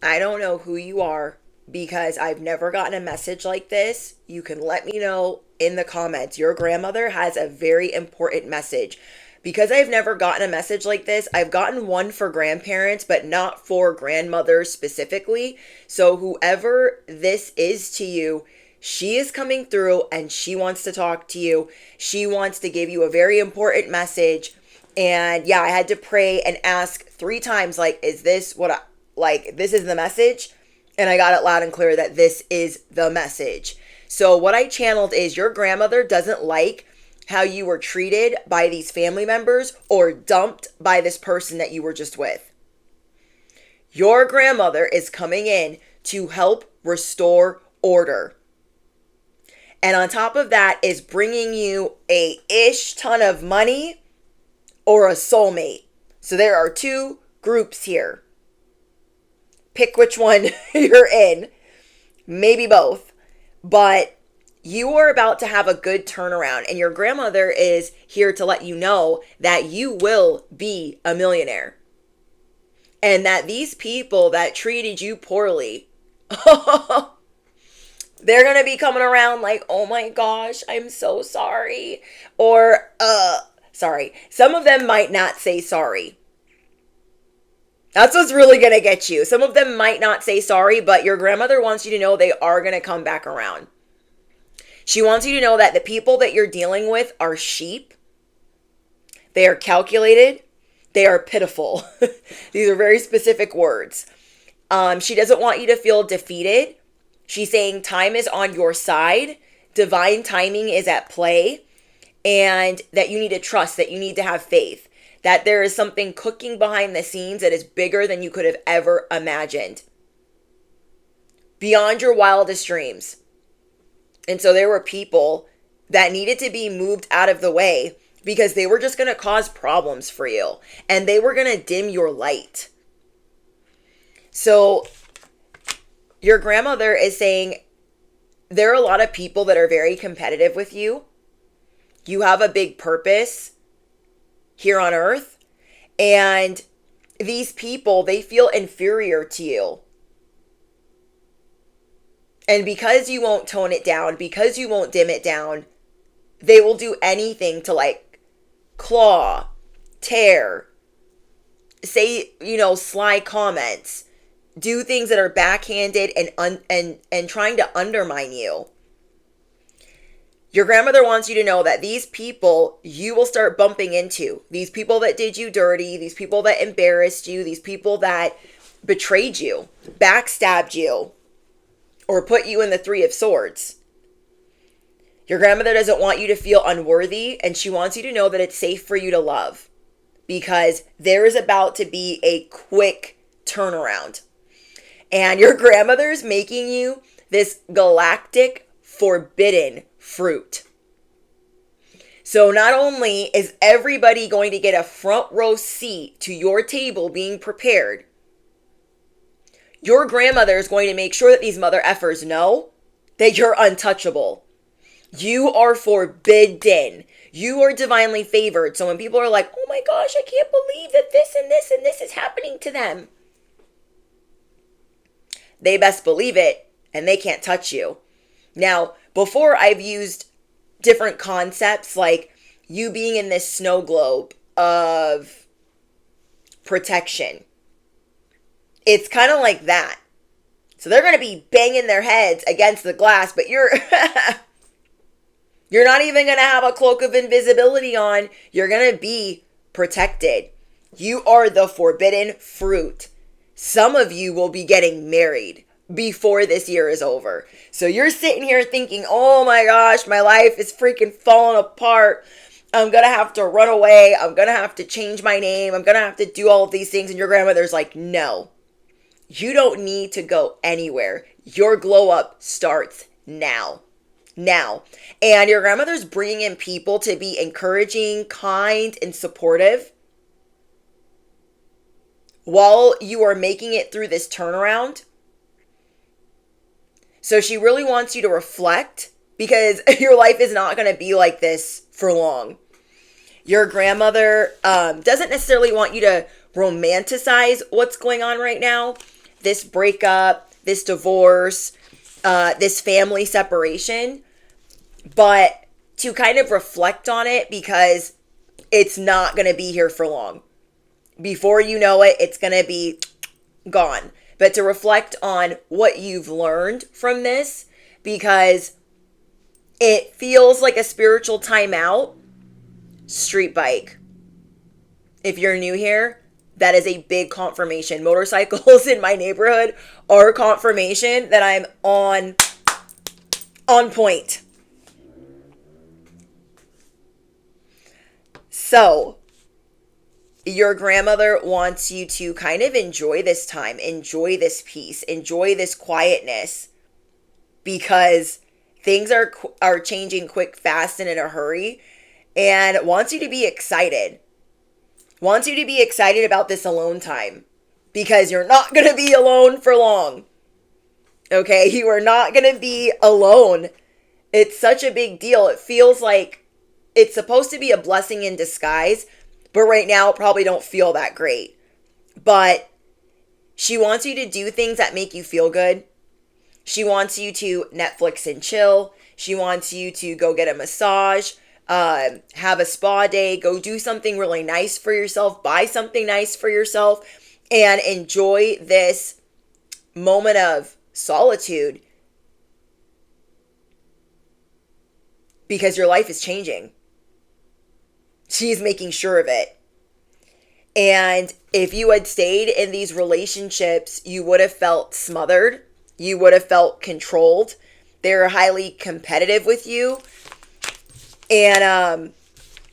I don't know who you are because I've never gotten a message like this. You can let me know in the comments. Your grandmother has a very important message. Because I've never gotten a message like this, I've gotten one for grandparents, but not for grandmothers specifically. So, whoever this is to you, she is coming through and she wants to talk to you. She wants to give you a very important message. And yeah, I had to pray and ask 3 times, like, is this what I, like, this is the message? And I got it loud and clear that this is the message. So, what I channeled is your grandmother doesn't like how you were treated by these family members or dumped by this person that you were just with. Your grandmother is coming in to help restore order. And on top of that is bringing you a ish ton of money or a soulmate. So there are 2 groups here. Pick which one you're in. Maybe both. But you are about to have a good turnaround, and your grandmother is here to let you know that you will be a millionaire. And that these people that treated you poorly, they're going to be coming around like, oh my gosh, I'm so sorry. Or, sorry. Some of them might not say sorry. That's what's really going to get you. Some of them might not say sorry, but your grandmother wants you to know they are going to come back around. She wants you to know that the people that you're dealing with are sheep. They are calculated. They are pitiful. These are very specific words. She doesn't want you to feel defeated. She's saying time is on your side. Divine timing is at play. And that you need to trust, that you need to have faith. That there is something cooking behind the scenes that is bigger than you could have ever imagined. Beyond your wildest dreams. And so there were people that needed to be moved out of the way because they were just going to cause problems for you. And they were going to dim your light. So your grandmother is saying there are a lot of people that are very competitive with you. You have a big purpose here on earth. And these people, they feel inferior to you. And because you won't tone it down, because you won't dim it down, they will do anything to like claw, tear, say, sly comments, do things that are backhanded and trying to undermine you. Your grandmother wants you to know that these people you will start bumping into, these people that did you dirty, these people that embarrassed you, these people that betrayed you, backstabbed you, or put you in the 3 of Swords. Your grandmother doesn't want you to feel unworthy, and she wants you to know that it's safe for you to love because there is about to be a quick turnaround. And your grandmother's making you this galactic forbidden fruit. So not only is everybody going to get a front row seat to your table being prepared, your grandmother is going to make sure that these mother effers know that you're untouchable. You are forbidden. You are divinely favored. So when people are like, oh my gosh, I can't believe that this and this and this is happening to them, they best believe it and they can't touch you. Now, before I've used different concepts like you being in this snow globe of protection. It's kind of like that. So they're going to be banging their heads against the glass, but you're not even going to have a cloak of invisibility on. You're going to be protected. You are the forbidden fruit. Some of you will be getting married before this year is over. So you're sitting here thinking, oh my gosh, my life is freaking falling apart. I'm going to have to run away. I'm going to have to change my name. I'm going to have to do all of these things. And your grandmother's like, no. You don't need to go anywhere. Your glow up starts now. Now. And your grandmother's bringing in people to be encouraging, kind, and supportive while you are making it through this turnaround. So she really wants you to reflect because your life is not going to be like this for long. Your grandmother doesn't necessarily want you to romanticize what's going on right now. this breakup, this divorce, this family separation, but to kind of reflect on it because it's not going to be here for long. Before you know it, it's going to be gone. But to reflect on what you've learned from this because it feels like a spiritual timeout. Street bike. If you're new here, that is a big confirmation. Motorcycles in my neighborhood are confirmation that I'm on point. So, your grandmother wants you to kind of enjoy this time, enjoy this peace, enjoy this quietness because things are changing quick, fast, and in a hurry, and wants you to be excited. Wants you to be excited about this alone time because you're not going to be alone for long. Okay, you are not going to be alone. It's such a big deal. It feels like it's supposed to be a blessing in disguise, but right now it probably don't feel that great. But she wants you to do things that make you feel good. She wants you to Netflix and chill. She wants you to go get a massage, have a spa day, go do something really nice for yourself, buy something nice for yourself, and enjoy this moment of solitude because your life is changing. She's making sure of it. And if you had stayed in these relationships, you would have felt smothered. You would have felt controlled. They're highly competitive with you. And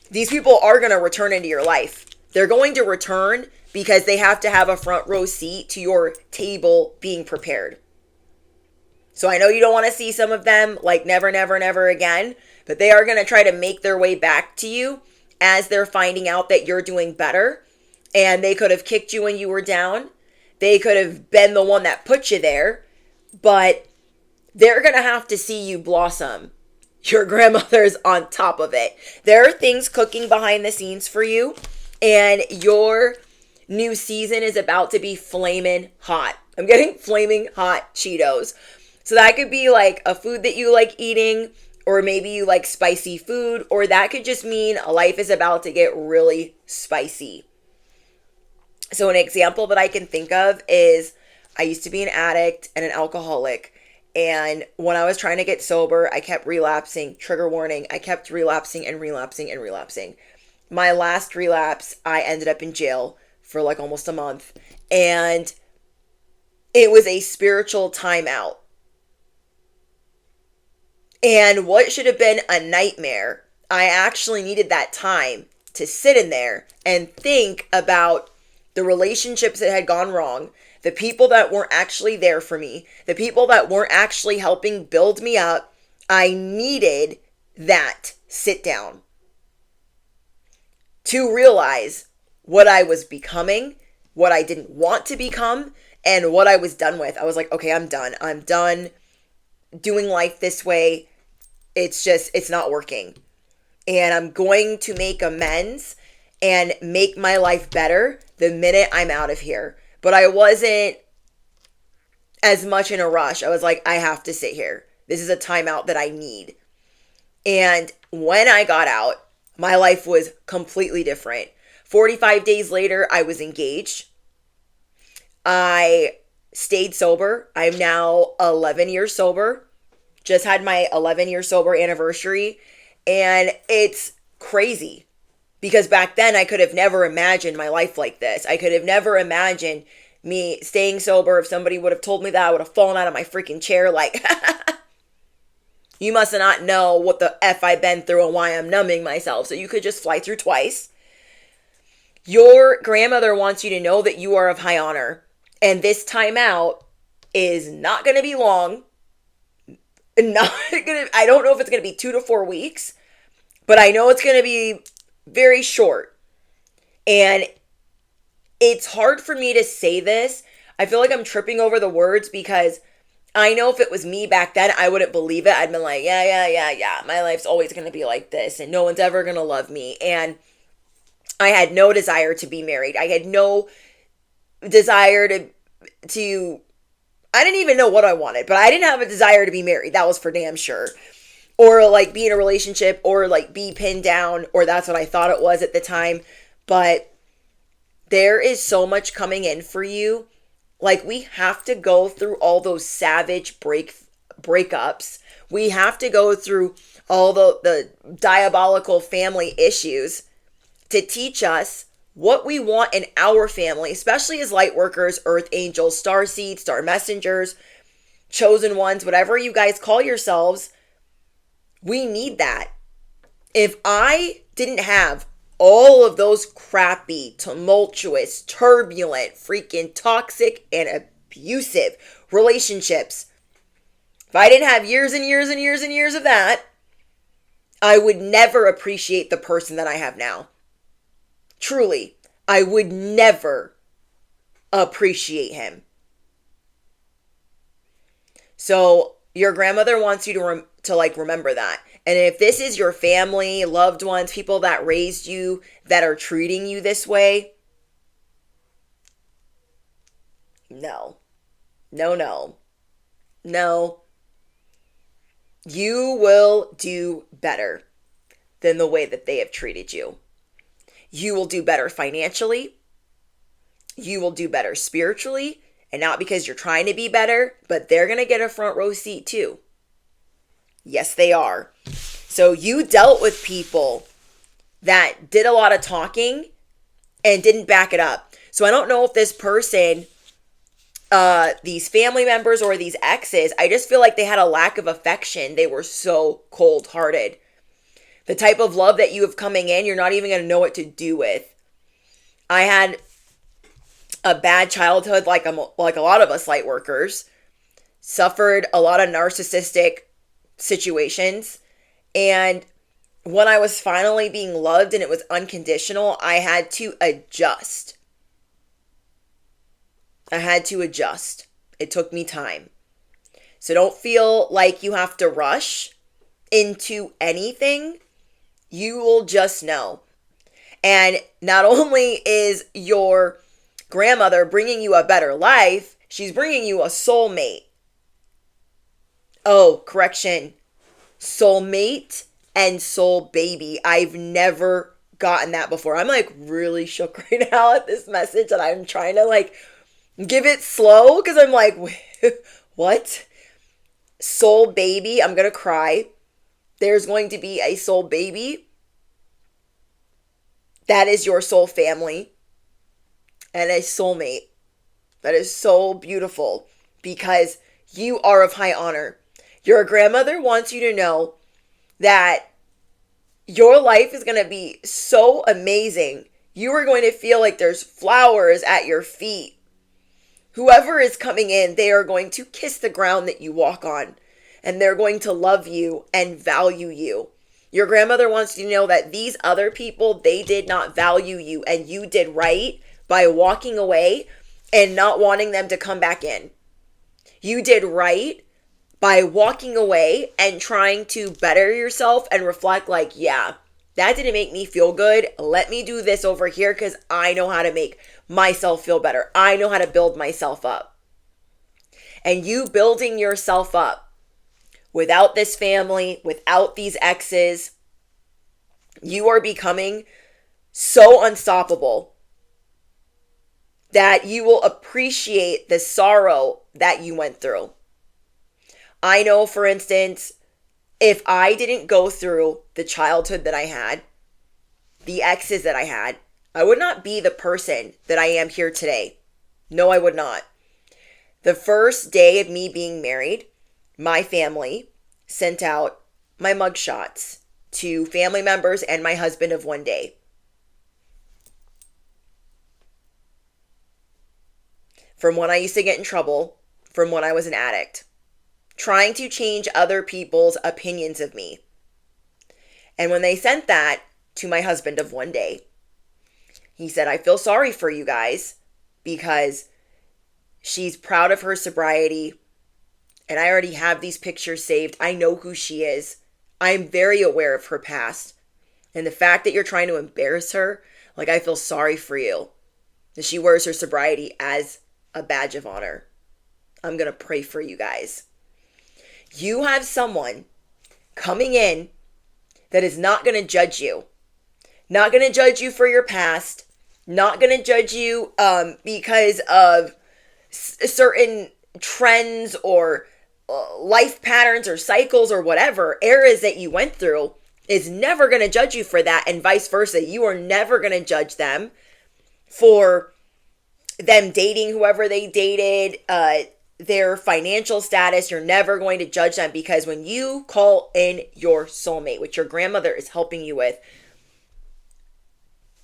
these people are going to return into your life. They're going to return because they have to have a front row seat to your table being prepared. So I know you don't want to see some of them like never, never, never again, but they are going to try to make their way back to you as they're finding out that you're doing better. And they could have kicked you when you were down. They could have been the one that put you there, but they're going to have to see you blossom. Your grandmother's on top of it. There are things cooking behind the scenes for you, and your new season is about to be flaming hot. I'm getting flaming hot Cheetos. So that could be like a food that you like eating, or maybe you like spicy food, or that could just mean life is about to get really spicy. So an example that I can think of is I used to be an addict and an alcoholic. And when I was trying to get sober, I kept relapsing. Trigger warning, I kept relapsing and relapsing and relapsing. My last relapse, I ended up in jail for like almost a month. And it was a spiritual timeout. And what should have been a nightmare, I actually needed that time to sit in there and think about the relationships that had gone wrong, the people that weren't actually there for me, the people that weren't actually helping build me up. I needed that sit down to realize what I was becoming, what I didn't want to become, and what I was done with. I was like, okay, I'm done. I'm done doing life this way. It's not working. And I'm going to make amends and make my life better the minute I'm out of here. But I wasn't as much in a rush. I was like, I have to sit here. This is a timeout that I need. And when I got out, my life was completely different. 45 days later, I was engaged. I stayed sober. I'm now 11 years sober. Just had my 11-year sober anniversary. And it's crazy. Because back then, I could have never imagined my life like this. I could have never imagined me staying sober. If somebody would have told me that, I would have fallen out of my freaking chair like, you must not know what the F I've been through and why I'm numbing myself. So you could just fly through twice. Your grandmother wants you to know that you are of high honor. And this timeout is not going to be long. I don't know if it's going to be 2 to 4 weeks. But I know it's going to be very short. And it's hard for me to say this. I feel like I'm tripping over the words because I know if it was me back then, I wouldn't believe it. I'd been like, yeah. My life's always going to be like this and no one's ever going to love me. And I had no desire to be married. I had no desire to to, I didn't even know what I wanted, but I didn't have a desire to be married. That was for damn sure. Or like be in a relationship or like be pinned down, or that's what I thought it was at the time. But there is so much coming in for you. Like, we have to go through all those savage breakups. We have to go through all the diabolical family issues to teach us what we want in our family, especially as light workers, earth angels, star seeds, star messengers, chosen ones, whatever you guys call yourselves. We need that. If I didn't have all of those crappy, tumultuous, turbulent, freaking toxic, and abusive relationships, if I didn't have years and years and years and years of that, I would never appreciate the person that I have now. Truly, I would never appreciate him. So your grandmother wants you to remember that. And if this is your family, loved ones, people that raised you that are treating you this way, no. No, no. No. You will do better than the way that they have treated you. You will do better financially. You will do better spiritually. And not because you're trying to be better, but they're going to get a front row seat too. Yes, they are. So you dealt with people that did a lot of talking and didn't back it up. So I don't know if this person, these family members or these exes, I just feel like they had a lack of affection. They were so cold-hearted. The type of love that you have coming in, you're not even going to know what to do with. I had a bad childhood, like a lot of us light workers, suffered a lot of narcissistic situations. And when I was finally being loved and it was unconditional, I had to adjust. It took me time. So don't feel like you have to rush into anything. You will just know. And not only is your grandmother bringing you a better life, she's bringing you a soulmate. Oh, correction. Soulmate and soul baby. I've never gotten that before. I'm like really shook right now at this message, and I'm trying to like give it slow because I'm like, what? Soul baby. I'm going to cry. There's going to be a soul baby. That is your soul family and a soulmate. That is so beautiful because you are of high honor. Your grandmother wants you to know that your life is going to be so amazing. You are going to feel like there's flowers at your feet. Whoever is coming in, they are going to kiss the ground that you walk on, and they're going to love you and value you. Your grandmother wants you to know that these other people, they did not value you, and you did right by walking away and not wanting them to come back in. You did right by walking away and trying to better yourself and reflect like, yeah, that didn't make me feel good. Let me do this over here because I know how to make myself feel better. I know how to build myself up. And you building yourself up without this family, without these exes, you are becoming so unstoppable that you will appreciate the sorrow that you went through. I know, for instance, if I didn't go through the childhood that I had, the exes that I had, I would not be the person that I am here today. No, I would not. The first day of me being married, my family sent out my mugshots to family members and my husband of one day. From when I used to get in trouble, from when I was an addict, trying to change other people's opinions of me. And when they sent that to my husband of one day, he said, I feel sorry for you guys because she's proud of her sobriety and I already have these pictures saved. I know who she is. I'm very aware of her past. And the fact that you're trying to embarrass her, like, I feel sorry for you. That she wears her sobriety as a badge of honor. I'm going to pray for you guys. You have someone coming in that is not going to judge you. Not going to judge you for your past. Not going to judge you because of certain trends or life patterns or cycles or whatever, eras that you went through, is never going to judge you for that, and vice versa. You are never going to judge them for them dating whoever they dated, their financial status. You're never going to judge them, because when you call in your soulmate, which your grandmother is helping you with,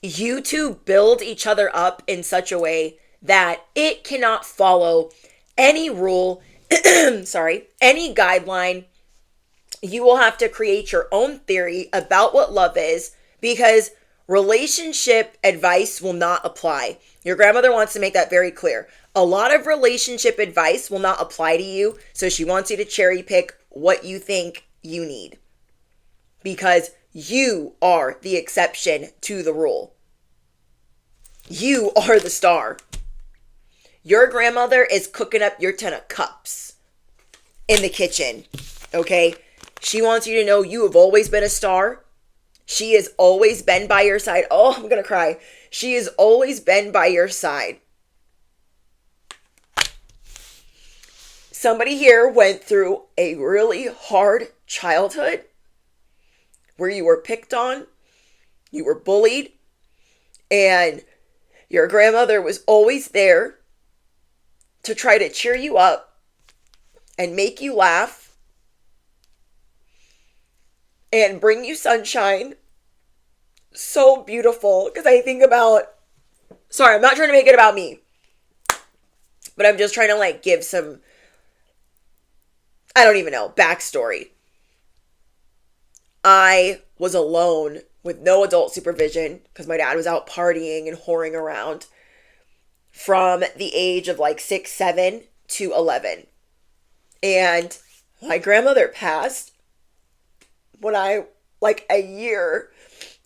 you two build each other up in such a way that it cannot follow any rule, any guideline. You will have to create your own theory about what love is, because relationship advice will not apply. Your grandmother wants to make that very clear. A lot of relationship advice will not apply to you, so she wants you to cherry pick what you think you need, because you are the exception to the rule. You are the star. Your grandmother is cooking up your 10 of cups in the kitchen, okay? She wants you to know you have always been a star. She has always been by your side. Oh, I'm going to cry. She has always been by your side. Somebody here went through a really hard childhood where you were picked on, you were bullied, and your grandmother was always there to try to cheer you up and make you laugh and bring you sunshine. So beautiful. Because I think about, sorry, I'm not trying to make it about me, but I'm just trying to give some, I don't even know, backstory. I was alone with no adult supervision because my dad was out partying and whoring around from the age of 6, 7 to 11. And my grandmother passed when I, a year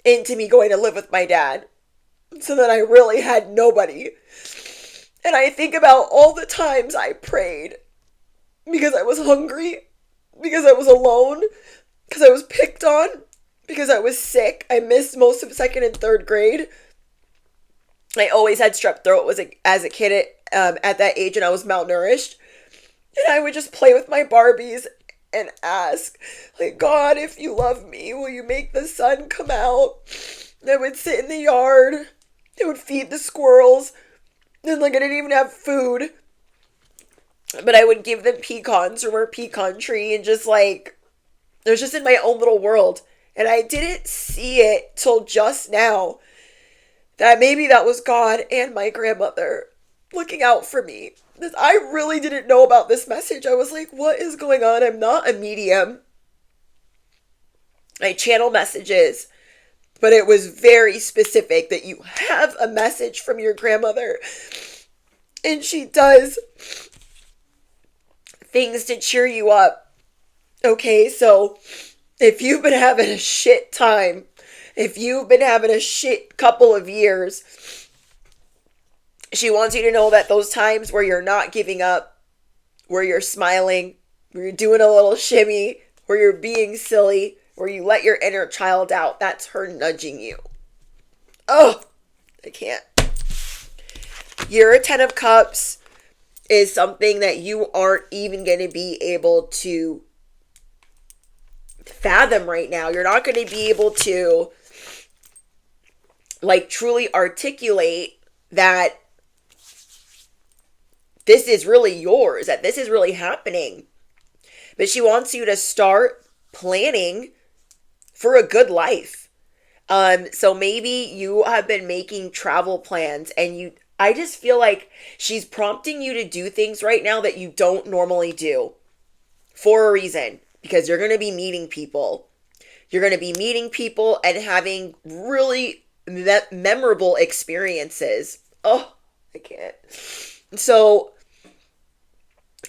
into me going to live with my dad. So that I really had nobody. And I think about all the times I prayed because I was hungry, because I was alone, because I was picked on, because I was sick. I missed most of second and third grade. I always had strep throat as a kid at that age, and I was malnourished. And I would just play with my Barbies and ask, God, if you love me, will you make the sun come out? And I would sit in the yard. I would feed the squirrels. And I didn't even have food. But I would give them pecans from our pecan tree, and just it was just in my own little world. And I didn't see it till just now that maybe that was God and my grandmother looking out for me. I really didn't know about this message. I was like, what is going on? I'm not a medium. I channel messages, but it was very specific that you have a message from your grandmother, and she does things to cheer you up. Okay, so if you've been having a shit time, if you've been having a shit couple of years, she wants you to know that those times where you're not giving up, where you're smiling, where you're doing a little shimmy, where you're being silly, where you let your inner child out, that's her nudging you. Oh, I can't. Your 10 of Cups is something that you aren't even going to be able to fathom right now. You're not going to be able to truly articulate that this is really yours, that this is really happening. But she wants you to start planning for a good life. So maybe you have been making travel plans, and I just feel like she's prompting you to do things right now that you don't normally do for a reason, because you're going to be meeting people. You're going to be meeting people and having really memorable experiences. Oh, I can't. So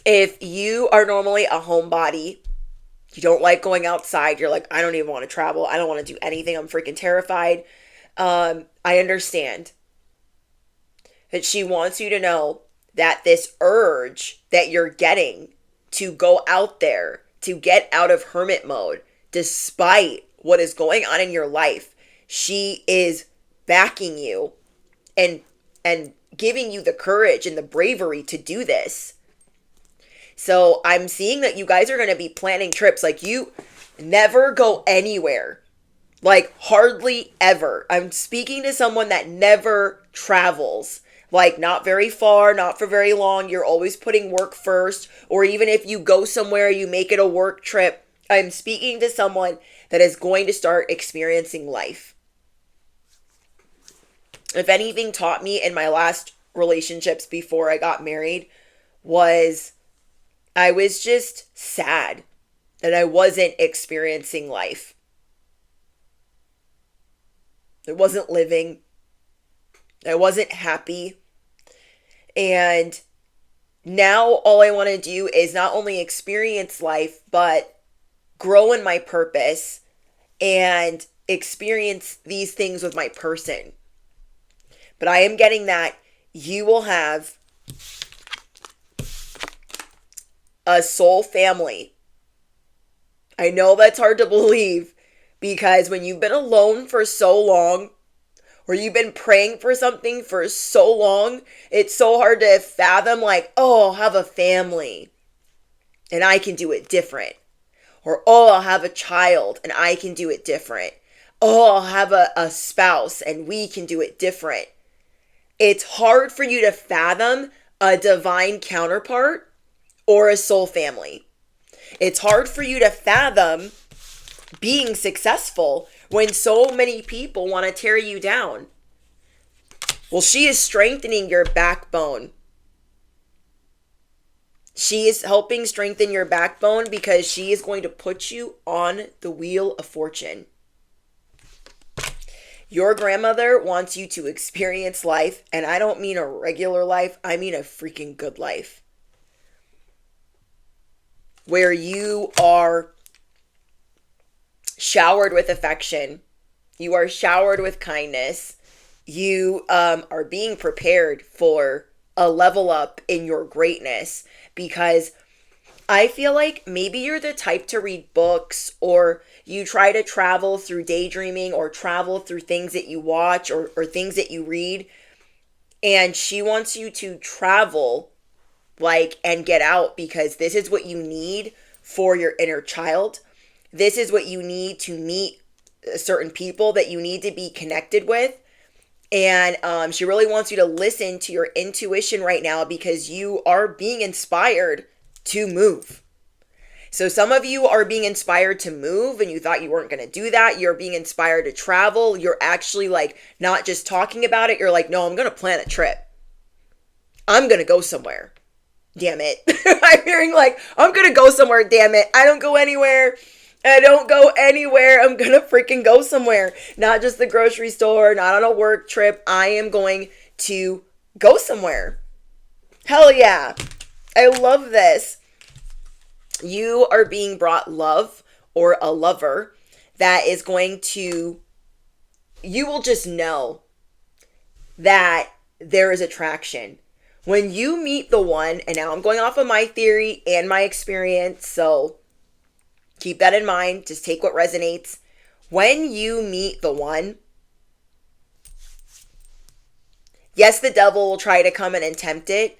if you are normally a homebody, you don't like going outside, you're like, I don't even want to travel, I don't want to do anything, I'm freaking terrified. I understand. That she wants you to know that this urge that you're getting to go out there, to get out of hermit mode, despite what is going on in your life, she is backing you and giving you the courage and the bravery to do this. So I'm seeing that you guys are going to be planning trips. Like, you never go anywhere. Like, hardly ever. I'm speaking to someone that never travels. Like, not very far, not for very long. You're always putting work first. Or even if you go somewhere, you make it a work trip. I'm speaking to someone that is going to start experiencing life. If anything taught me in my last relationships before I got married, was I was just sad that I wasn't experiencing life. I wasn't living. I wasn't happy. And now all I want to do is not only experience life, but grow in my purpose and experience these things with my person. But I am getting that you will have a soul family. I know that's hard to believe, because when you've been alone for so long, or you've been praying for something for so long, it's so hard to fathom, like, oh, I'll have a family and I can do it different. Or, oh, I'll have a child and I can do it different. Oh, I'll have a spouse and we can do it different. It's hard for you to fathom a divine counterpart or a soul family. It's hard for you to fathom being successful when so many people want to tear you down. Well, she is strengthening your backbone. She is helping strengthen your backbone because she is going to put you on the wheel of fortune. Your grandmother wants you to experience life, and I don't mean a regular life, I mean a freaking good life. Where you are showered with affection. You are showered with kindness. You are being prepared for a level up in your greatness, because I feel like maybe you're the type to read books, or you try to travel through daydreaming, or travel through things that you watch, or things that you read. And she wants you to travel, like, and get out, because this is what you need for your inner child. This is what you need to meet certain people that you need to be connected with. And she really wants you to listen to your intuition right now, because you are being inspired to move. So some of you are being inspired to move and you thought you weren't going to do that. You're being inspired to travel. You're actually, like, not just talking about it. You're like, no, I'm going to plan a trip. I'm going to go somewhere. Damn it. I'm hearing, like, I'm going to go somewhere. Damn it. I don't go anywhere. I don't go anywhere. I'm going to freaking go somewhere. Not just the grocery store, not on a work trip. I am going to go somewhere. Hell yeah. I love this. You are being brought love, or a lover that is going to, you will just know that there is attraction. When you meet the one, and now I'm going off of my theory and my experience, so keep that in mind. Just take what resonates. When you meet the one, yes, the devil will try to come in and tempt it,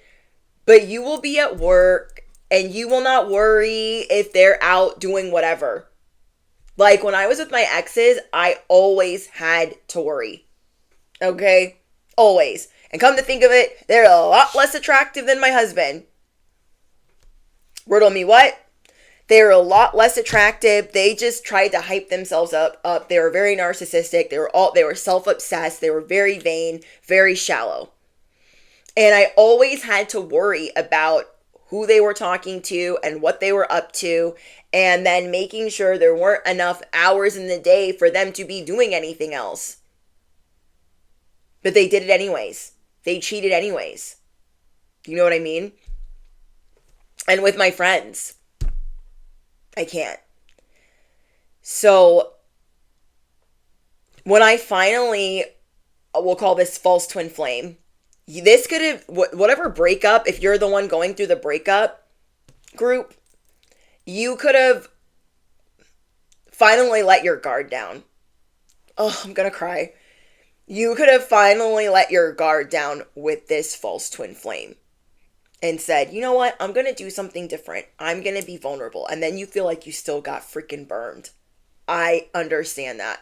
but you will be at work and you will not worry if they're out doing whatever. Like, when I was with my exes, I always had to worry. Okay? Always. And come to think of it, they're a lot less attractive than my husband. Riddle me what? They're a lot less attractive. They just tried to hype themselves up. They were very narcissistic. They were self-obsessed. They were very vain, very shallow. And I always had to worry about who they were talking to and what they were up to, and then making sure there weren't enough hours in the day for them to be doing anything else. But they did it anyways. They cheated anyways. You know what I mean? And with my friends, I can't. So when I finally, we'll call this false twin flame, This could have, whatever breakup, if you're the one going through the breakup group, you could have finally let your guard down. Oh, I'm gonna cry. You could have finally let your guard down with this false twin flame and said, you know what? I'm gonna do something different. I'm gonna be vulnerable. And then you feel like you still got freaking burned. I understand that.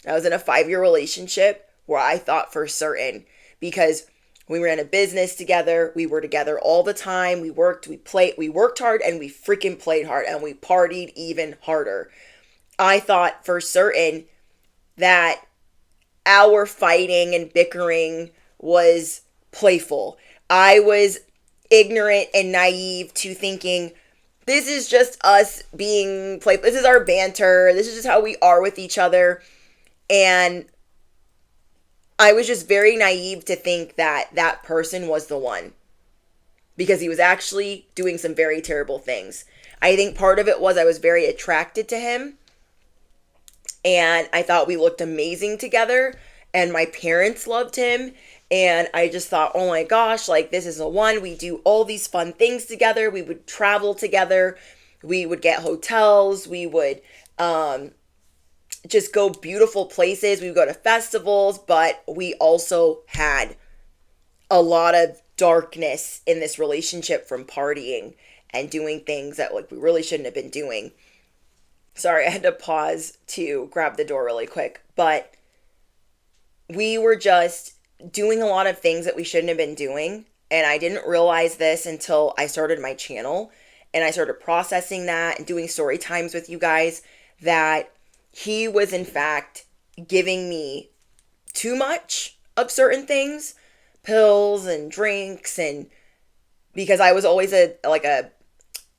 I was in a 5-year relationship where I thought for certain, because we ran a business together, we were together all the time, we worked, we worked hard, and we freaking played hard, and we partied even harder. I thought for certain that our fighting and bickering was playful. I was ignorant and naive to thinking, this is just us being playful. This is our banter. This is just how we are with each other. And I was just very naive to think that that person was the one, because he was actually doing some very terrible things. I think part of it was I was very attracted to him, and I thought we looked amazing together, and my parents loved him, and I just thought, oh my gosh, like, this is the one. We do all these fun things together. We would travel together. We would get hotels. We would just go beautiful places. We would go to festivals, but we also had a lot of darkness in this relationship from partying and doing things that, like, we really shouldn't have been doing. Sorry, I had to pause to grab the door really quick, but we were just doing a lot of things that we shouldn't have been doing. And I didn't realize this until I started my channel and I started processing that and doing story times with you guys, that he was in fact giving me too much of certain things, pills and drinks, and because I was always a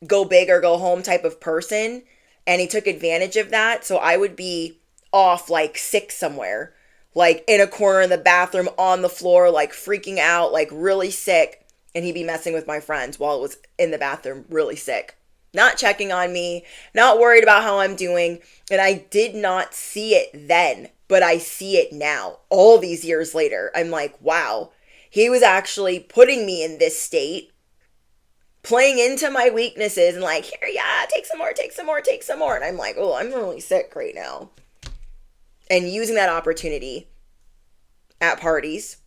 go big or go home type of person, and he took advantage of that. So I would be off, like, sick somewhere, like in a corner in the bathroom on the floor, like freaking out, like really sick, and he'd be messing with my friends while I was in the bathroom really sick, not checking on me, not worried about how I'm doing. And I did not see it then, but I see it now. All these years later, I'm like, wow, he was actually putting me in this state, playing into my weaknesses and like, here, yeah, take some more, take some more, take some more. And I'm like, oh, I'm really sick right now. And using that opportunity at parties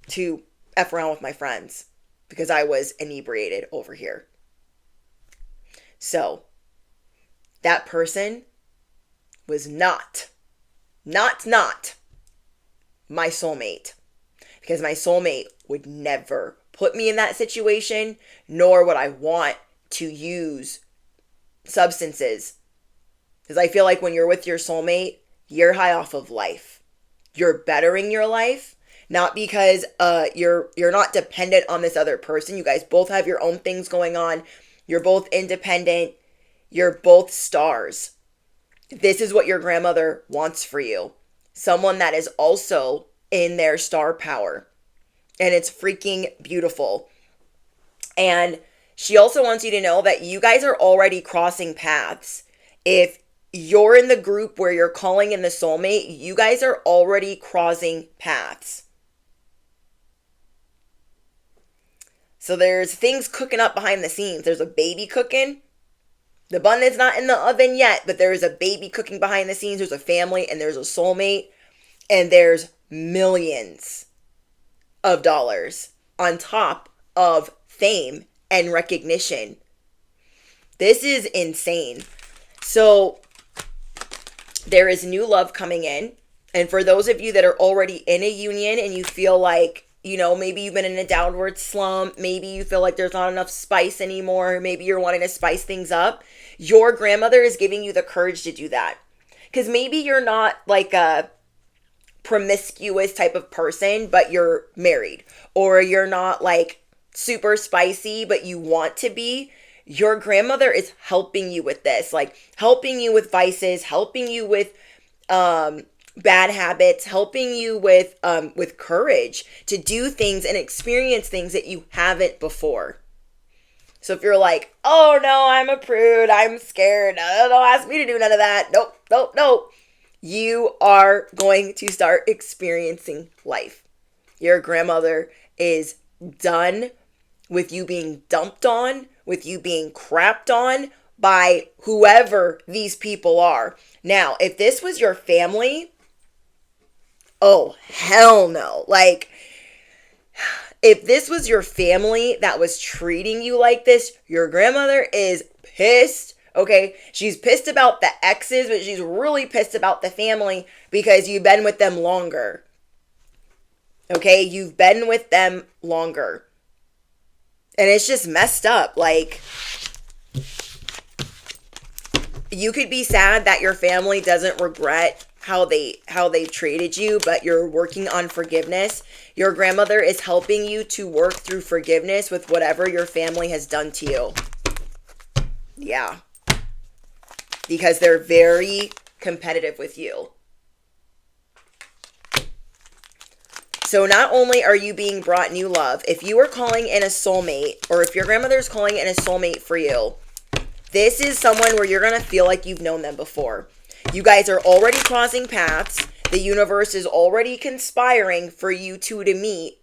to F around with my friends because I was inebriated over here. So that person was not my soulmate, because my soulmate would never put me in that situation, nor would I want to use substances. Because I feel like when you're with your soulmate, you're high off of life. You're bettering your life, not because you're not dependent on this other person. You guys both have your own things going on. You're both independent. You're both stars. This is what your grandmother wants for you. Someone that is also in their star power. And it's freaking beautiful. And she also wants you to know that you guys are already crossing paths. If you're in the group where you're calling in the soulmate, you guys are already crossing paths. So there's things cooking up behind the scenes. There's a baby cooking. The bun is not in the oven yet, but there's a baby cooking behind the scenes. There's a family and there's a soulmate. And there's millions of dollars on top of fame and recognition. This is insane. So there is new love coming in. And for those of you that are already in a union and you feel like, you know, maybe you've been in a downward slump, maybe you feel like there's not enough spice anymore, maybe you're wanting to spice things up, your grandmother is giving you the courage to do that. Because maybe you're not like a promiscuous type of person, but you're married, or you're not like super spicy, but you want to be. Your grandmother is helping you with this, like helping you with vices, helping you with bad habits, helping you with courage to do things and experience things that you haven't before. So if you're like, oh no, I'm a prude, I'm scared, don't ask me to do none of that, nope, you are going to start experiencing life. Your grandmother is done with you being dumped on, with you being crapped on by whoever these people are. Now, if this was your family, oh, hell no. Like, if this was your family that was treating you like this, your grandmother is pissed. Okay, she's pissed about the exes, but she's really pissed about the family because you've been with them longer. Okay, you've been with them longer. And it's just messed up. Like, you could be sad that your family doesn't regret how they treated you, but you're working on forgiveness. Your grandmother is helping you to work through forgiveness with whatever your family has done to you. Yeah. Because they're very competitive with you. So not only are you being brought new love, if you are calling in a soulmate, or if your grandmother's calling in a soulmate for you, this is someone where you're going to feel like you've known them before. You guys are already crossing paths. The universe is already conspiring for you two to meet.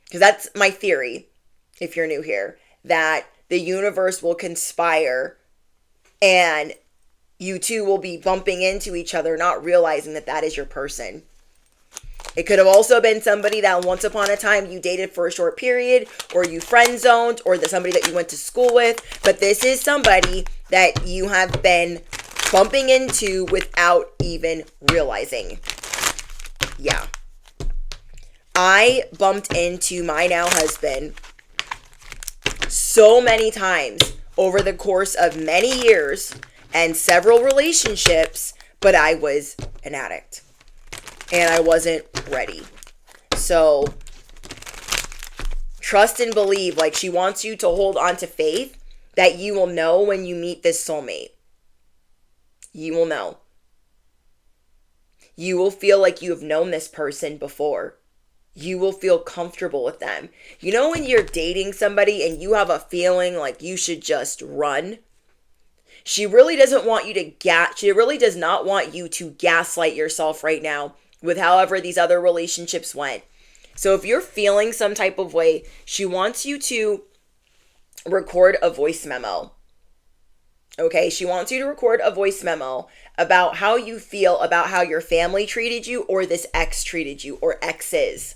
Because that's my theory, if you're new here, that the universe will conspire and you two will be bumping into each other, not realizing that that is your person. It could have also been somebody that once upon a time you dated for a short period, or you friend zoned, or somebody that you went to school with. But this is somebody that you have been bumping into without even realizing. Yeah. I bumped into my now husband so many times over the course of many years and several relationships, but I was an addict. And I wasn't ready. So, trust and believe, like she wants you to hold on to faith that you will know when you meet this soulmate. You will know. You will feel like you have known this person before. You will feel comfortable with them. You know when you're dating somebody and you have a feeling like you should just run? She really doesn't want you to she really does not want you to gaslight yourself right now with however these other relationships went. So if you're feeling some type of way, she wants you to record a voice memo. Okay, she wants you to record a voice memo about how you feel about how your family treated you, or this ex treated you, or exes.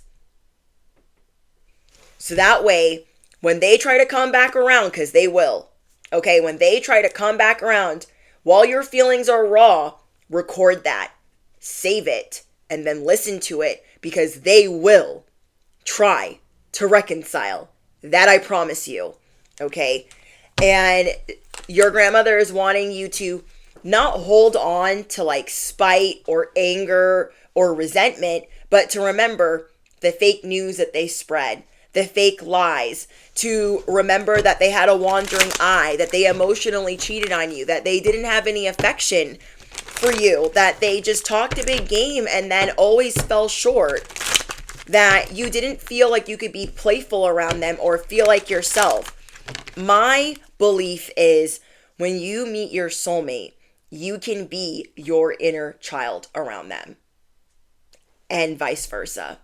So that way, when they try to come back around, because they will, okay, when they try to come back around, while your feelings are raw, record that, save it, and then listen to it, because they will try to reconcile. That I promise you. Okay? And your grandmother is wanting you to not hold on to like spite or anger or resentment, but to remember the fake news that they spread, the fake lies, to remember that they had a wandering eye, that they emotionally cheated on you, that they didn't have any affection for you, that they just talked a big game and then always fell short, that you didn't feel like you could be playful around them or feel like yourself. My belief is when you meet your soulmate, you can be your inner child around them, and vice versa.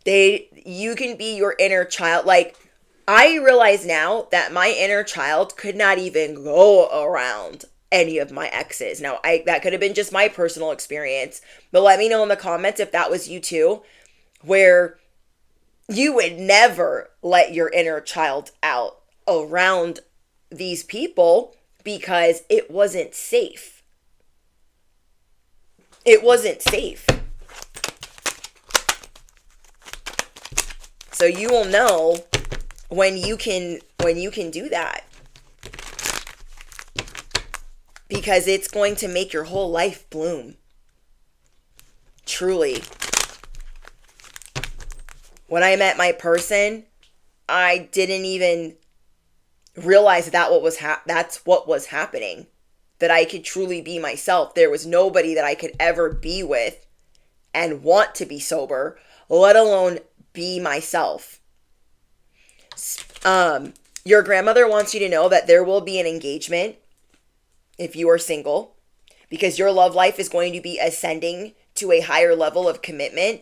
You can be your inner child. Like, I realize now that my inner child could not even go around any of my exes. Now, that could have been just my personal experience, but let me know in the comments if that was you too, where you would never let your inner child out around these people because it wasn't safe. It wasn't safe. So you will know when you can do that, because it's going to make your whole life bloom. Truly. When I met my person, I didn't even realize that's what was happening. That I could truly be myself. There was nobody that I could ever be with and want to be sober, let alone be myself. Your grandmother wants you to know that there will be an engagement if you are single, because your love life is going to be ascending to a higher level of commitment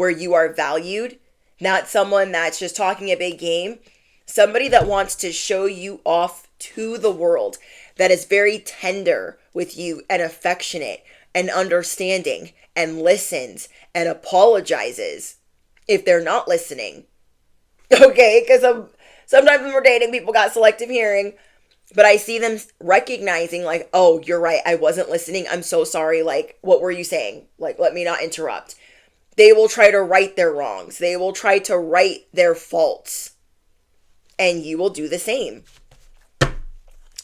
where you are valued, not someone that's just talking a big game, somebody that wants to show you off to the world, that is very tender with you and affectionate and understanding and listens and apologizes if they're not listening. Okay, because sometimes when we're dating, people got selective hearing, but I see them recognizing like, oh, you're right, I wasn't listening, I'm so sorry, like, what were you saying? Like, let me not interrupt. They will try to right their wrongs. They will try to right their faults. And you will do the same.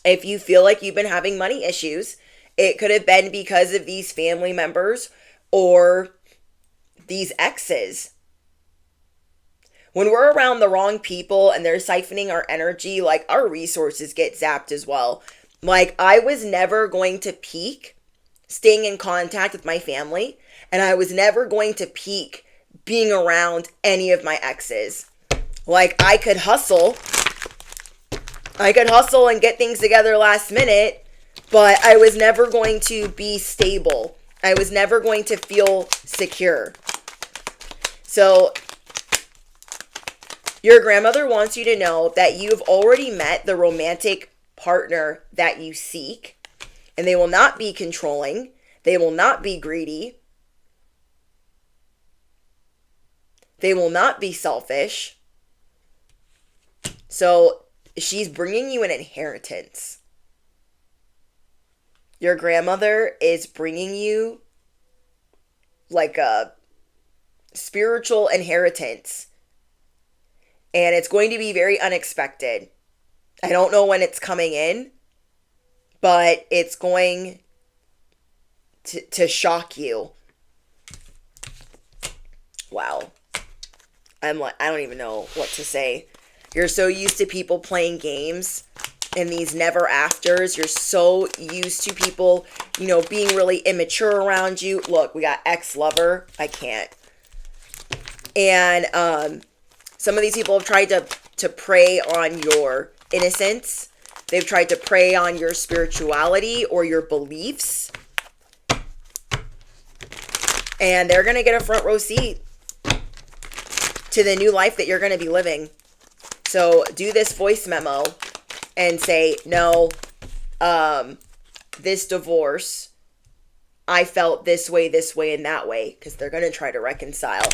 If you feel like you've been having money issues, it could have been because of these family members or these exes. When we're around the wrong people and they're siphoning our energy, like, our resources get zapped as well. Like, I was never going to peak staying in contact with my family, and I was never going to peak being around any of my exes. Like, I could hustle and get things together last minute, but I was never going to be stable. I was never going to feel secure. So your grandmother wants you to know that you've already met the romantic partner that you seek, and they will not be controlling. They will not be greedy. They will not be selfish. So she's bringing you an inheritance. Your grandmother is bringing you like a spiritual inheritance. And it's going to be very unexpected. I don't know when it's coming in, but it's going to shock you. Wow. I don't even know what to say. You're so used to people playing games and these never afters. You're so used to people, being really immature around you. Look, we got ex-lover. I can't. And some of these people have tried to prey on your innocence. They've tried to prey on your spirituality or your beliefs. And they're going to get a front row seat to the new life that you're going to be living. So do this voice memo and say, no, this divorce, I felt this way, and that way, because they're going to try to reconcile.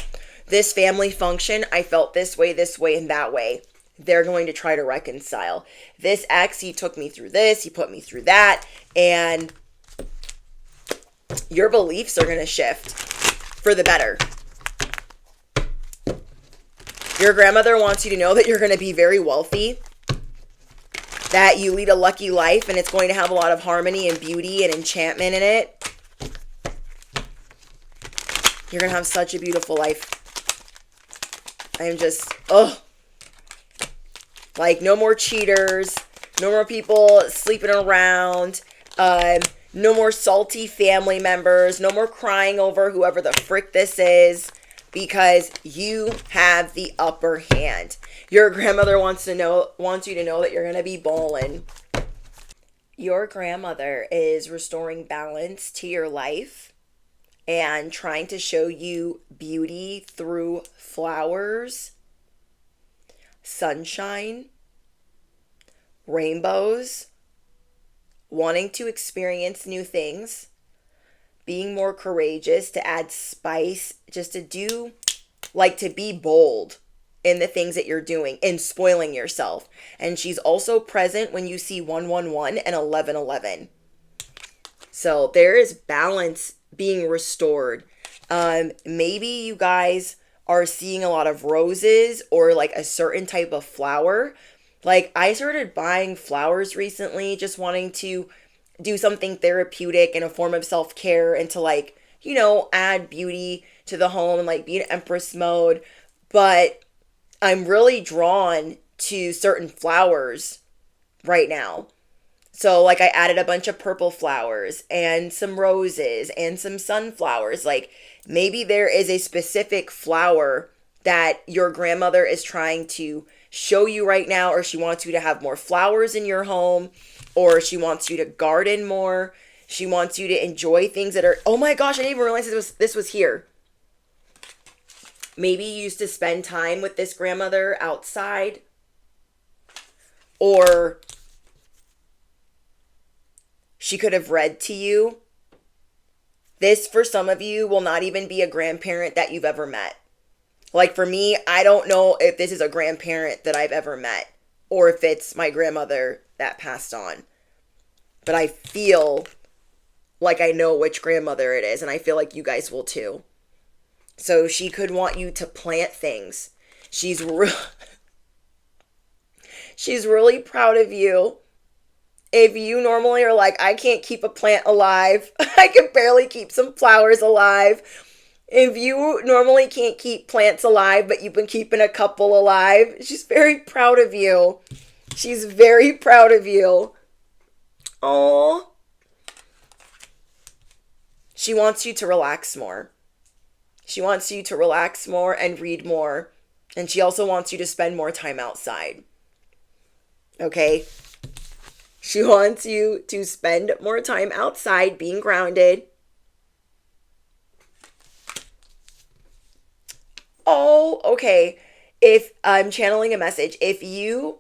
This family function, I felt this way, and that way. They're going to try to reconcile. This ex, he took me through this, he put me through that, and your beliefs are going to shift for the better. Your grandmother wants you to know that you're going to be very wealthy, that you lead a lucky life, and it's going to have a lot of harmony and beauty and enchantment in it. You're going to have such a beautiful life. I'm just, like, no more cheaters, no more people sleeping around, no more salty family members, no more crying over whoever the frick this is, because you have the upper hand. Your grandmother wants you to know that you're going to be ballin'. Your grandmother is restoring balance to your life and trying to show you beauty through flowers, sunshine, rainbows, wanting to experience new things, being more courageous, to add spice, just to be bold in the things that you're doing and spoiling yourself. And she's also present when you see 111 and 1111. So there is balance being restored. Maybe you guys are seeing a lot of roses or like a certain type of flower. Like, I started buying flowers recently, just wanting to do something therapeutic and a form of self-care and to add beauty to the home and be in Empress mode. But I'm really drawn to certain flowers right now. So I added a bunch of purple flowers and some roses and some sunflowers. Maybe there is a specific flower that your grandmother is trying to show you right now, or she wants you to have more flowers in your home, or she wants you to garden more. She wants you to enjoy things that are, oh my gosh, I didn't even realize this was here. Maybe you used to spend time with this grandmother outside, or she could have read to you. This, for some of you, will not even be a grandparent that you've ever met. Like for me, I don't know if this is a grandparent that I've ever met or if it's my grandmother that passed on. But I feel like I know which grandmother it is, and I feel like you guys will too. So she could want you to plant things. She's really proud of you. If you normally are like, I can't keep a plant alive, I can barely keep some flowers alive. If you normally can't keep plants alive, but you've been keeping a couple alive, she's very proud of you. She's very proud of you. Oh. She wants you to relax more. She wants you to relax more and read more. And she also wants you to spend more time outside. Okay? She wants you to spend more time outside being grounded. Oh, okay. If I'm channeling a message, if you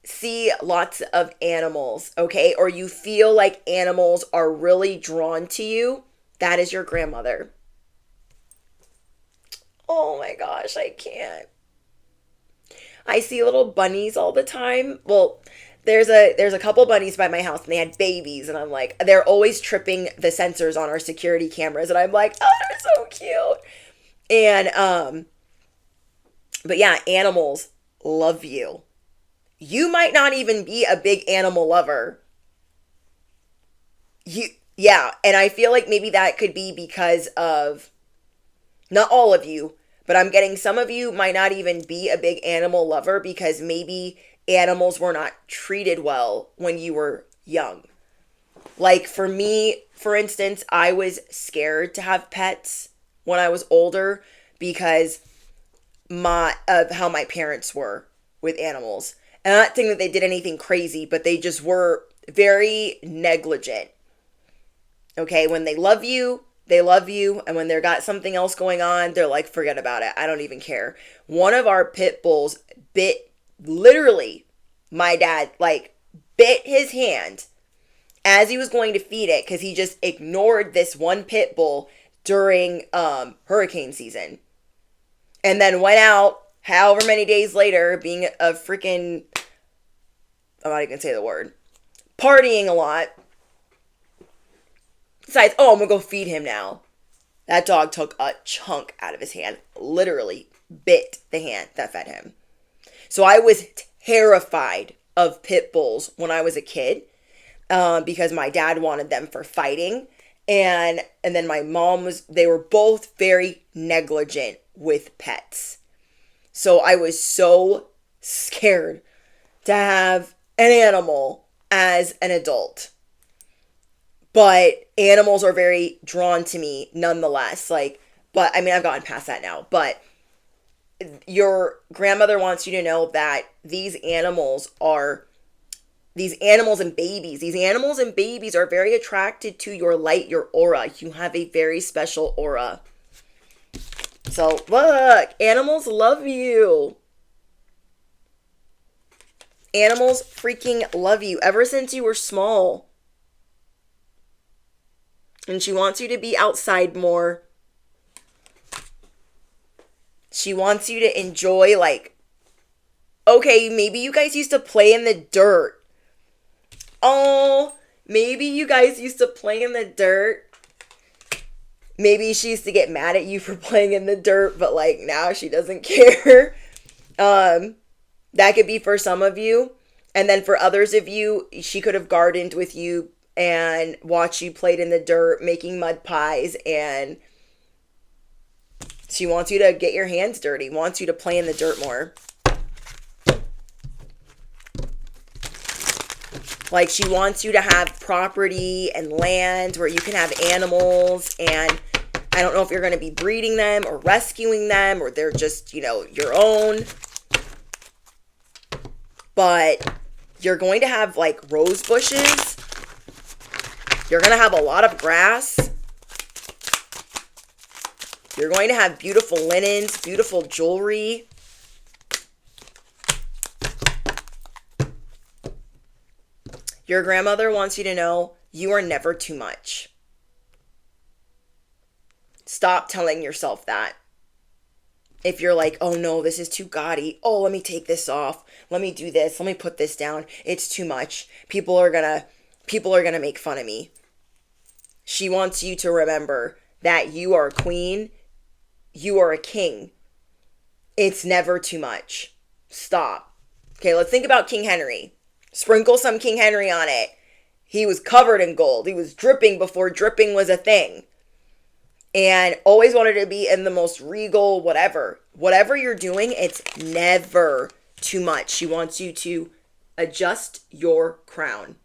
see lots of animals, okay, or you feel like animals are really drawn to you, that is your grandmother. Oh my gosh, I can't. I see little bunnies all the time. Well, there's a couple bunnies by my house and they had babies, and I'm like, they're always tripping the sensors on our security cameras, and I'm like, oh, they're so cute. And but yeah, animals love you. You might not even be a big animal lover. Yeah, and I feel like maybe that could be because of, not all of you, but I'm getting some of you might not even be a big animal lover because maybe animals were not treated well when you were young. Like for me, for instance, I was scared to have pets when I was older because of how my parents were with animals. And I'm not saying that they did anything crazy, but they just were very negligent. Okay, when they love you, they love you. And when they've got something else going on, they're like, forget about it. I don't even care. One of our pit bulls literally, my dad, bit his hand as he was going to feed it because he just ignored this one pit bull during hurricane season. And then went out however many days later being a freaking, I'm not even going to say the word, partying a lot. Decides, oh, I'm going to go feed him now. That dog took a chunk out of his hand. Literally bit the hand that fed him. So I was terrified of pit bulls when I was a kid because my dad wanted them for fighting. And then my mom they were both very negligent with pets. So I was so scared to have an animal as an adult. But animals are very drawn to me nonetheless. But I mean, I've gotten past that now. But your grandmother wants you to know that these animals and babies are very attracted to your light, your aura. You have a very special aura. So look, animals love you. Animals freaking love you ever since you were small. And she wants you to be outside more. She wants you to enjoy, okay, maybe you guys used to play in the dirt. Oh, maybe you guys used to play in the dirt. Maybe she used to get mad at you for playing in the dirt, but now she doesn't care. That could be for some of you. And then for others of you, she could have gardened with you and watch you played in the dirt, making mud pies, and she wants you to get your hands dirty, wants you to play in the dirt more. She wants you to have property and land where you can have animals, and I don't know if you're going to be breeding them or rescuing them or they're just, your own. But you're going to have rose bushes. You're going to have a lot of grass. You're going to have beautiful linens, beautiful jewelry. Your grandmother wants you to know you are never too much. Stop telling yourself that. If you're like, oh no, this is too gaudy. Oh, let me take this off. Let me do this. Let me put this down. It's too much. People are gonna make fun of me. She wants you to remember that you are a queen. You are a king. It's never too much. Stop. Okay, let's think about King Henry. Sprinkle some King Henry on it. He was covered in gold. He was dripping before dripping was a thing. And always wanted to be in the most regal whatever. Whatever you're doing, it's never too much. She wants you to adjust your crown.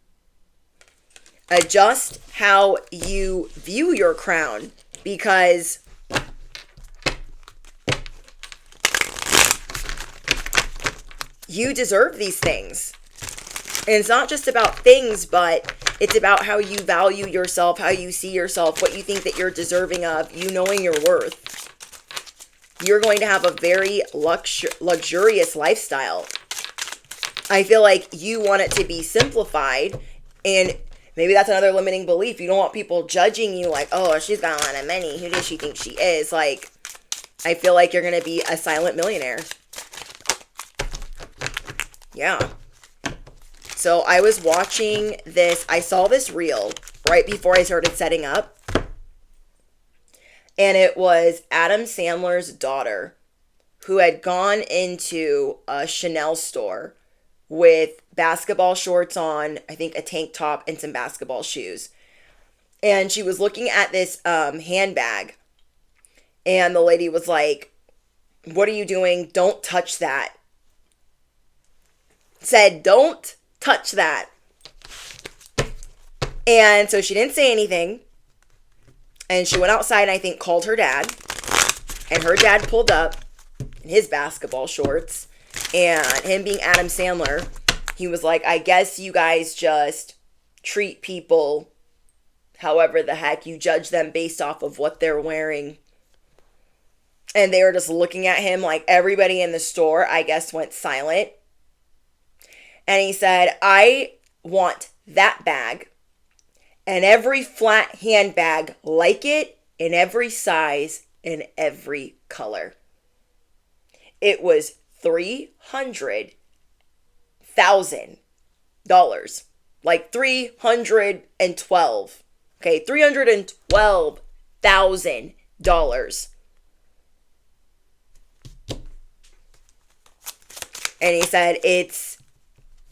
Adjust how you view your crown, because you deserve these things. And it's not just about things, but it's about how you value yourself, how you see yourself, what you think that you're deserving of, you knowing your worth. You're going to have a very luxurious lifestyle. I feel like you want it to be simplified, and maybe that's another limiting belief. You don't want people judging you like, oh, she's got a lot of money. Who does she think she is? Like, I feel like you're going to be a silent millionaire. Yeah. So I was watching this. I saw this reel right before I started setting up. And it was Adam Sandler's daughter who had gone into a Chanel store with basketball shorts on, I think a tank top and some basketball shoes. And she was looking at this handbag. And the lady was like, what are you doing? Don't touch that. Said, don't touch that. And so she didn't say anything. And she went outside and I think called her dad. And her dad pulled up in his basketball shorts. And him being Adam Sandler, he was like, I guess you guys just treat people however the heck. You judge them based off of what they're wearing. And they were just looking at him like everybody in the store, I guess, went silent. And he said, I want that bag and every flat handbag like it in every size and every color. It was $300,000. Like 312. Okay, $312,000. And he said, it's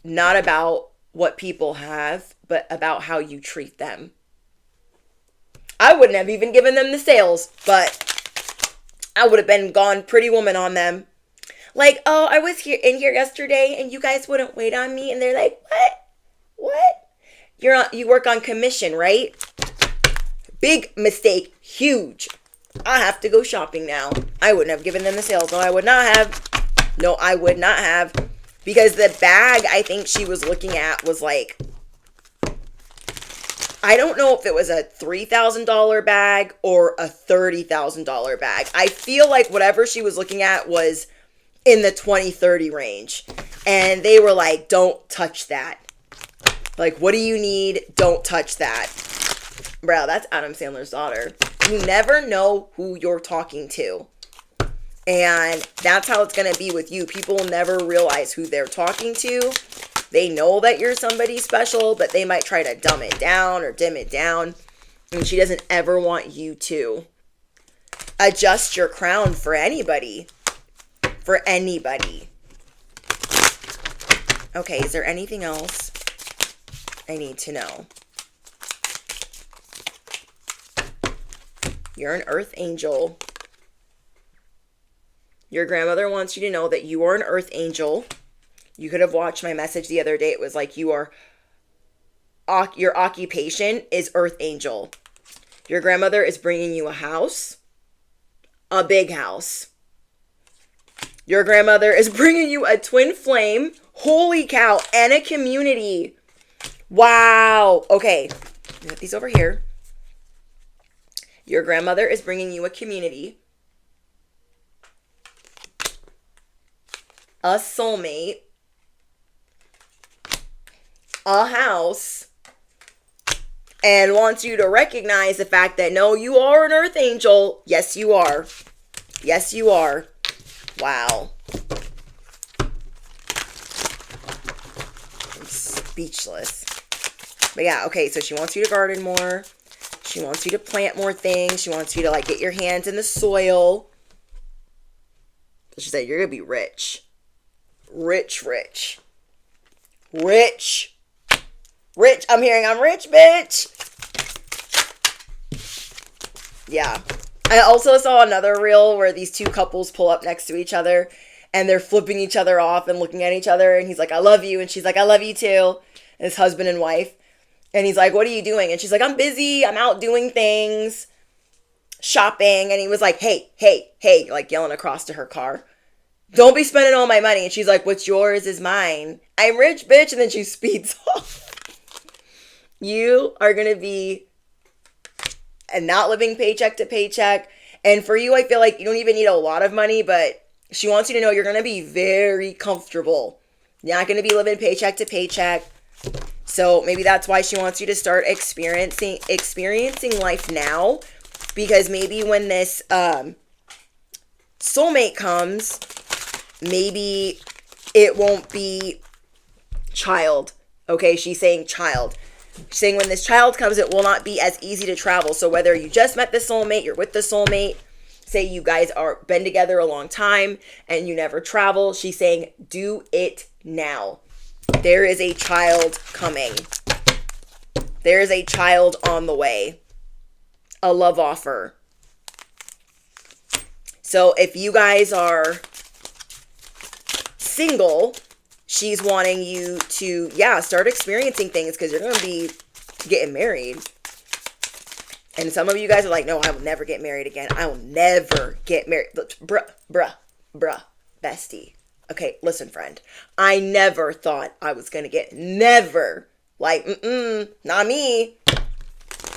not about what people have, but about how you treat them. I wouldn't have even given them the sales, but I would have been gone Pretty Woman on them. Like, oh, I was here yesterday and you guys wouldn't wait on me. And they're like, what? You work on commission, right? Big mistake. Huge. I have to go shopping now. I wouldn't have given them the sales. No, I would not have. No, I would not have. Because the bag I think she was looking at was like, I don't know if it was a $3,000 bag or a $30,000 bag. I feel like whatever she was looking at was in the 20-30 range. And they were like, don't touch that. Like, what do you need? Don't touch that. Bro, that's Adam Sandler's daughter. You never know who you're talking to. And that's how it's going to be with you. People will never realize who they're talking to. They know that you're somebody special, but they might try to dumb it down or dim it down. And she doesn't ever want you to adjust your crown for anybody. For anybody. Okay, is there anything else I need to know? You're an earth angel. Your grandmother wants you to know that you are an earth angel. You could have watched my message the other day. It was like your occupation is earth angel. Your grandmother is bringing you a house, a big house. Your grandmother is bringing you a twin flame, holy cow, and a community. Wow. Okay, put these over here. Your grandmother is bringing you a community. a soulmate, a house, and wants you to recognize the fact that no, you are an earth angel. Yes, you are. Yes, you are. Wow. I'm speechless. But yeah, okay, so she wants you to garden more. She wants you to plant more things. She wants you to like get your hands in the soil. She said you're going to be rich. Rich, rich. Rich. Rich. I'm hearing I'm rich, bitch. Yeah. I also saw another reel where these two couples pull up next to each other and they're flipping each other off and looking at each other. And he's like, I love you. And she's like, I love you too. And his husband and wife. And he's like, what are you doing? And she's like, I'm busy. I'm out doing things. Shopping. And he was like, hey, hey, hey. Like yelling across to her car. Don't be spending all my money. And she's like, what's yours is mine. I'm rich, bitch. And then she speeds off. You are going to be and not living paycheck to paycheck. And for you, I feel like you don't even need a lot of money, but she wants you to know you're going to be very comfortable. You're not going to be living paycheck to paycheck. So maybe that's why she wants you to start experiencing life now, because maybe when this soulmate comes, maybe it won't be child. Okay, she's saying child. She's saying when this child comes, it will not be as easy to travel. So whether you just met the soulmate, you're with the soulmate, say you guys are been together a long time and you never travel, she's saying do it now. There is a child coming. There is a child on the way. A love offer. So if you guys are single, she's wanting you to, start experiencing things because you're going to be getting married. And some of you guys are like, no, I will never get married again. I will never get married. Look, bruh, bestie. Okay, listen, friend. I never thought I was going to never. Like, not me.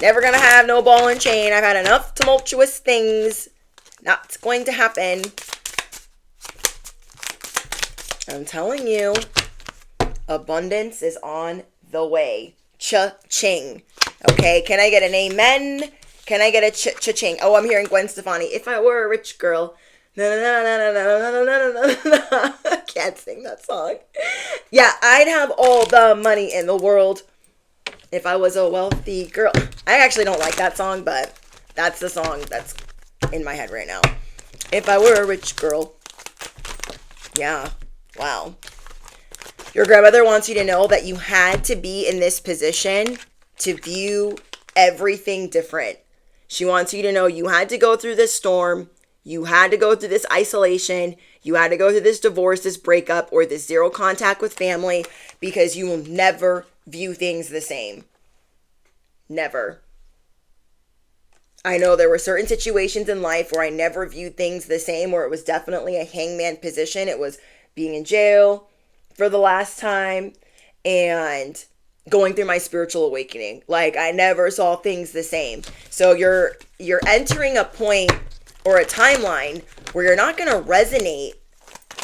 Never going to have no ball and chain. I've had enough tumultuous things. Not going to happen. I'm telling you, abundance is on the way. Cha-ching. Okay, can I get an amen? Can I get a cha-ching? Oh, I'm hearing Gwen Stefani. If I were a rich girl. I can't sing that song. Yeah, I'd have all the money in the world if I was a wealthy girl. I actually don't like that song, but that's the song that's in my head right now. If I were a rich girl. Yeah. Wow. Your grandmother wants you to know that you had to be in this position to view everything different. She wants you to know you had to go through this storm. You had to go through this isolation. You had to go through this divorce, this breakup, or this zero contact with family because you will never view things the same. Never. I know there were certain situations in life where I never viewed things the same, where it was definitely a hangman position. It was being in jail for the last time and going through my spiritual awakening. Like I never saw things the same. So you're entering a point or a timeline where you're not going to resonate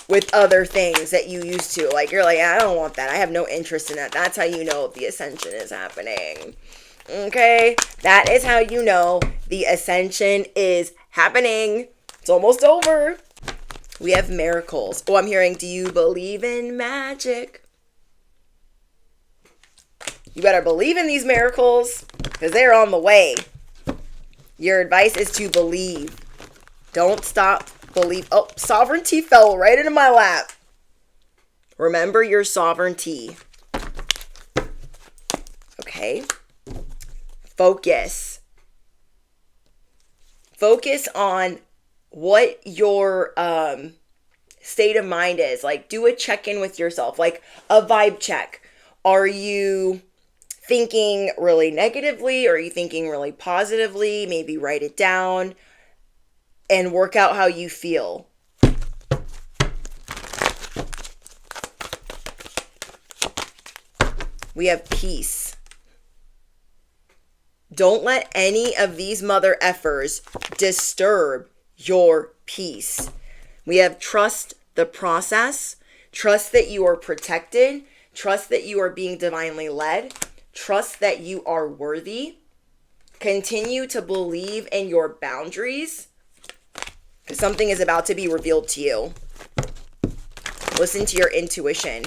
with other things that you used to. Like you're like, I don't want that. I have no interest in that. That's how you know the ascension is happening. Okay? That is how you know the ascension is happening. It's almost over. We have miracles. Oh, I'm hearing, do you believe in magic? You better believe in these miracles because they're on the way. Your advice is to believe. Don't stop believe. Oh, sovereignty fell right into my lap. Remember your sovereignty. Okay. Focus. Focus on what your state of mind is. Like, do a check-in with yourself, like a vibe check. Are you thinking really negatively? Or are you thinking really positively? Maybe write it down and work out how you feel. We have peace. Don't let any of these mother effers disturb your peace. We have trust the process. Trust that you are protected. Trust that you are being divinely led. Trust that you are worthy. Continue to believe in your boundaries, because something is about to be revealed to you. Listen to your intuition.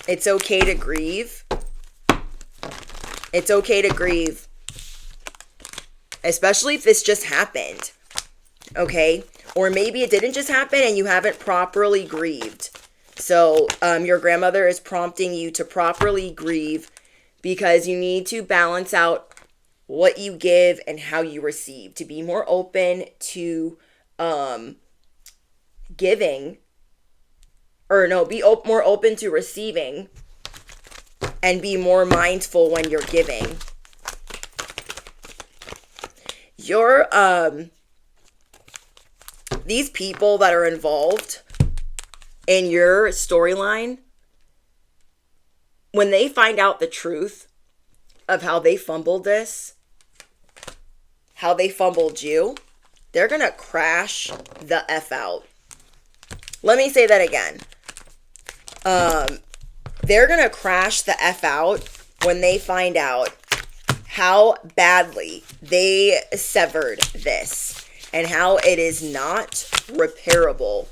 It's okay to grieve. It's okay to grieve. Especially if this just happened. Okay? Or maybe it didn't just happen and you haven't properly grieved. So your grandmother is prompting you to properly grieve, because you need to balance out what you give and how you receive. To be more open to giving. Or no, be more open to receiving. And be more mindful when you're giving. These people that are involved in your storyline, when they find out the truth of how they fumbled this, how they fumbled you, they're going to crash the F out. Let me say that again. They're going to crash the F out when they find out how badly they severed this and how it is not repairable.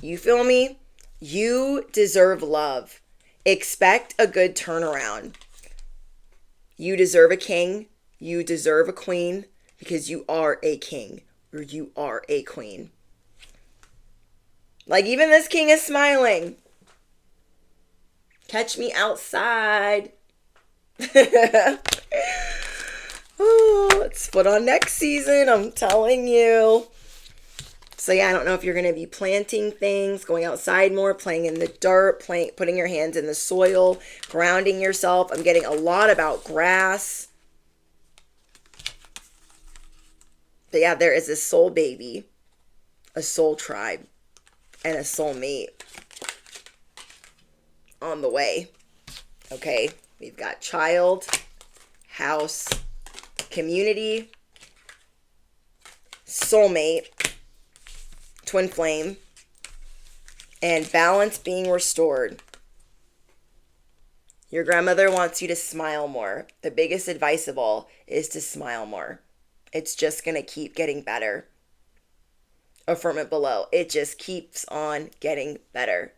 You feel me? You deserve love. Expect a good turnaround. You deserve a king. You deserve a queen, because you are a king or you are a queen. Like, even this king is smiling. Catch me outside. Oh, it's put on next season, I'm telling you. So yeah, I don't know if you're going to be planting things, going outside more, playing in the dirt, putting your hands in the soil, grounding yourself. I'm getting a lot about grass. But yeah, there is a soul baby, a soul tribe, and a soul mate on the way. Okay, we've got child, house, community, soulmate, twin flame, and balance being restored. Your grandmother wants you to smile more. The biggest advice of all is to smile more. It's just going to keep getting better. Affirm it below. It just keeps on getting better.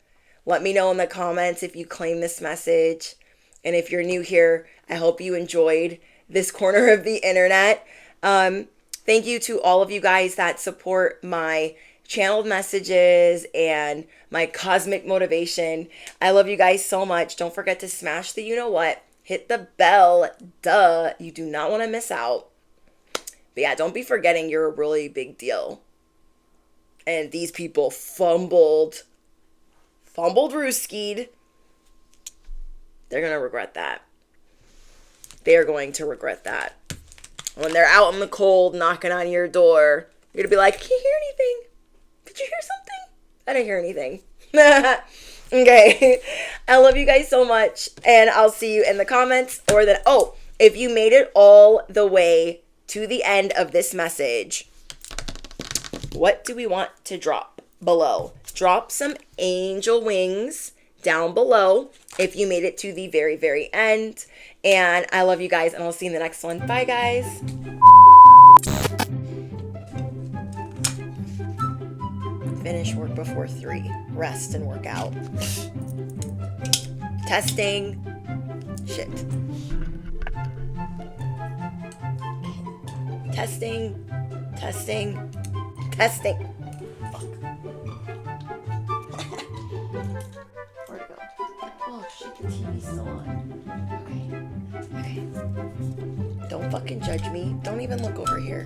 Let me know in the comments if you claim this message. And if you're new here, I hope you enjoyed this corner of the internet. Thank you to all of you guys that support my channeled messages and my cosmic motivation. I love you guys so much. Don't forget to smash the you know what. Hit the bell. Duh. You do not want to miss out. But yeah, don't be forgetting you're a really big deal. And these people fumbled rooskied. They're going to regret that. They are going to regret that. When they're out in the cold knocking on your door, you're going to be like, can you hear anything? Did you hear something? I didn't hear anything. Okay. I love you guys so much. And I'll see you in the comments. Or that. Oh, if you made it all the way to the end of this message, what do we want to drop below? Drop some angel wings down below if you made it to the very, very end. And I love you guys, and I'll see you in the next one. Bye, guys. Finish work before 3. Rest and work out. Testing. Shit. Testing. Fuck. Where'd it go? Oh shit, the TV's still on. Okay. Don't fucking judge me. Don't even look over here.